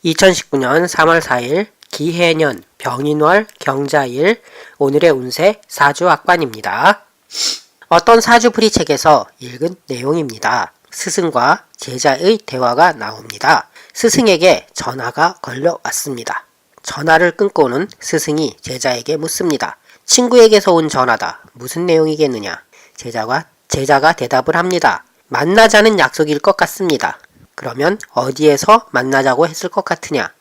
2019년 3월 4일 기해년 병인월 경자일 오늘의 운세 사주악관입니다. 어떤 사주풀이 책에서 읽은 내용입니다. 스승과 제자의 대화가 나옵니다. 스승에게 전화가 걸려왔습니다. 전화를 끊고는 스승이 제자에게 묻습니다. 친구에게서 온 전화다. 무슨 내용이겠느냐? 제자가 대답을 합니다. 만나자는 약속일 것 같습니다. 그러면 어디에서 만나자고 했을 것 같으냐?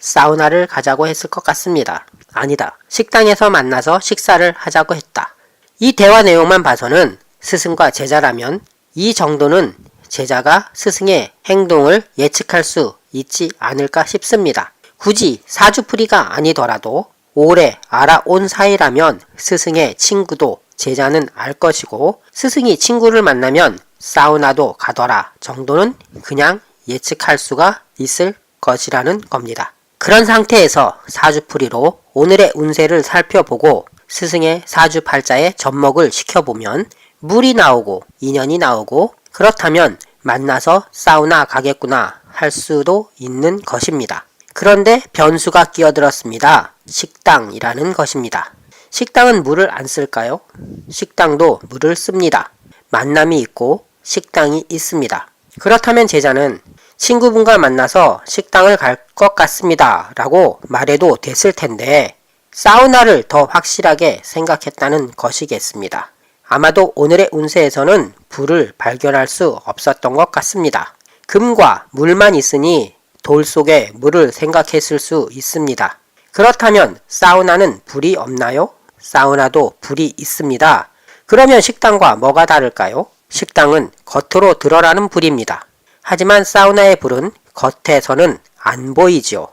사우나를 가자고 했을 것 같습니다. 아니다. 식당에서 만나서 식사를 하자고 했다. 이 대화 내용만 봐서는 스승과 제자라면 이 정도는 제자가 스승의 행동을 예측할 수 있지 않을까 싶습니다. 굳이 사주풀이가 아니더라도 오래 알아온 사이라면 스승의 친구도 제자는 알 것이고 스승이 친구를 만나면 사우나도 가더라 정도는 그냥 예측할 수가 있을 것이라는 겁니다. 그런 상태에서 사주풀이로 오늘의 운세를 살펴보고 스승의 사주팔자에 접목을 시켜보면 물이 나오고 인연이 나오고 그렇다면 만나서 사우나 가겠구나 할 수도 있는 것입니다. 그런데 변수가 끼어들었습니다. 식당이라는 것입니다. 식당은 물을 안 쓸까요? 식당도 물을 씁니다. 만남이 있고 식당이 있습니다. 그렇다면 제자는 친구분과 만나서 식당을 갈 것 같습니다 라고 말해도 됐을 텐데 사우나를 더 확실하게 생각했다는 것이겠습니다. 아마도 오늘의 운세에서는 불을 발견할 수 없었던 것 같습니다. 금과 물만 있으니 돌 속에 물을 생각했을 수 있습니다. 그렇다면 사우나는 불이 없나요? 사우나도 불이 있습니다. 그러면 식당과 뭐가 다를까요? 식당은 겉으로 드러나는 불입니다. 하지만 사우나의 불은 겉에서는 안 보이지요.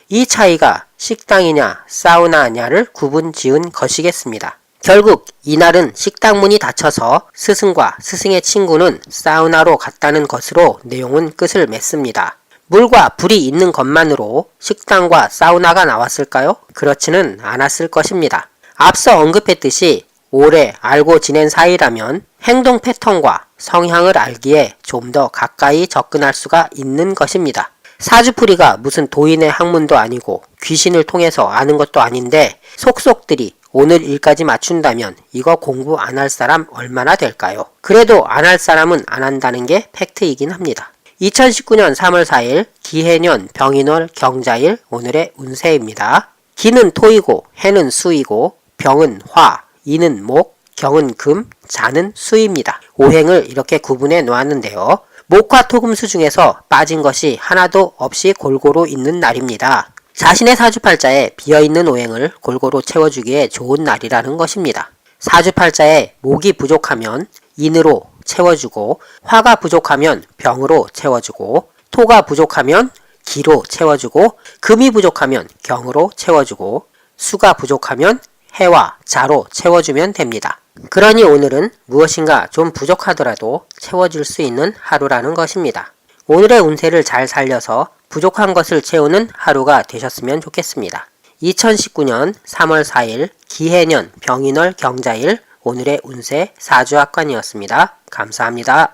이 차이가 식당이냐 사우나냐를 구분 지은 것이겠습니다. 결국 이날은 식당 문이 닫혀서 스승과 스승의 친구는 사우나로 갔다는 것으로 내용은 끝을 맺습니다. 물과 불이 있는 것만으로 식당과 사우나가 나왔을까요? 그렇지는 않았을 것입니다. 앞서 언급했듯이 오래 알고 지낸 사이라면 행동 패턴과 성향을 알기에 좀 더 가까이 접근할 수가 있는 것입니다. 사주풀이가 무슨 도인의 학문도 아니고 귀신을 통해서 아는 것도 아닌데 속속들이 오늘 일까지 맞춘다면 이거 공부 안 할 사람 얼마나 될까요? 그래도 안 할 사람은 안 한다는 게 팩트이긴 합니다. 2019년 3월 4일 기해년 병인월 경자일 오늘의 운세입니다. 기는 토이고 해는 수이고 병은 화, 이는 목, 경은 금, 자는 수입니다. 오행을 이렇게 구분해 놓았는데요. 목화 토금수 중에서 빠진 것이 하나도 없이 골고루 있는 날입니다. 자신의 사주팔자에 비어있는 오행을 골고루 채워주기에 좋은 날이라는 것입니다. 사주팔자에 목이 부족하면 인으로 채워주고 화가 부족하면 병으로 채워주고 토가 부족하면 기로 채워주고 금이 부족하면 경으로 채워주고 수가 부족하면 해와 자로 채워주면 됩니다. 그러니 오늘은 무엇인가 좀 부족하더라도 채워줄 수 있는 하루라는 것입니다. 오늘의 운세를 잘 살려서 부족한 것을 채우는 하루가 되셨으면 좋겠습니다. 2019년 3월 4일 기해년 병인월 경자일 오늘의 운세 사주악관이었습니다. 감사합니다.